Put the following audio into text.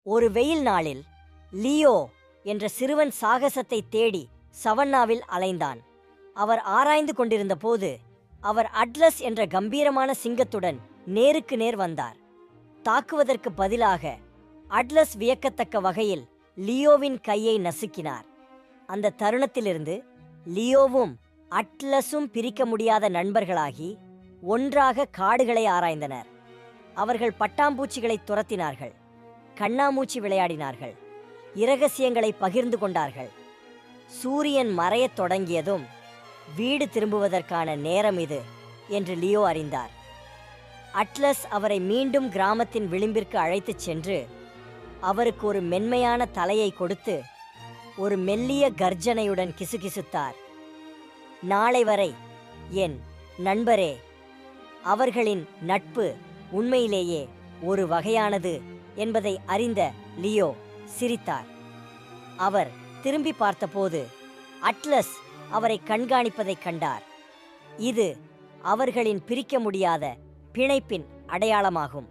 ஒரு வெயில் நாளில் லியோ என்ற சிறுவன் சாகசத்தை தேடி சவன்னாவில் அலைந்தான். அவர் ஆராய்ந்து கொண்டிருந்த போது அவர் அட்லஸ் என்ற கம்பீரமான சிங்கத்துடன் நேருக்கு நேர் வந்தார். தாக்குவதற்கு பதிலாக அட்லஸ் வியக்கத்தக்க வகையில் லியோவின் கையை நசுக்கினார். அந்த தருணத்திலிருந்து லியோவும் அட்லஸும் பிரிக்க முடியாத நண்பர்களாகி ஒன்றாக காடுகளை ஆராய்ந்தனர். அவர்கள் பட்டாம்பூச்சிகளை துரத்தினார்கள், கண்ணாமூச்சி விளையாடினார்கள், இரகசியங்களை பகிர்ந்து கொண்டார்கள். சூரியன் மறையத் தொடங்கியதும் வீடு திரும்புவதற்கான நேரம் இது என்று லியோ அறிந்தார். அட்லஸ் அவரை மீண்டும் கிராமத்தின் விளிம்பிற்கு அழைத்துச் சென்று அவருக்கு ஒரு மென்மையான தலையை கொடுத்து ஒரு மெல்லிய கர்ஜனையுடன் கிசுகிசுத்தார். நாளை வரை என் நண்பரே. அவர்களின் நட்பு உண்மையிலேயே ஒரு வகையானது என்பதை அறிந்த லியோ சிரித்தார். அவர் திரும்பி பார்த்தபோது அட்லஸ் அவரை கண்காணிப்பதைக் கண்டார். இது அவர்களின் பிரிக்க முடியாத பிணைப்பின் அடையாளமாகும்.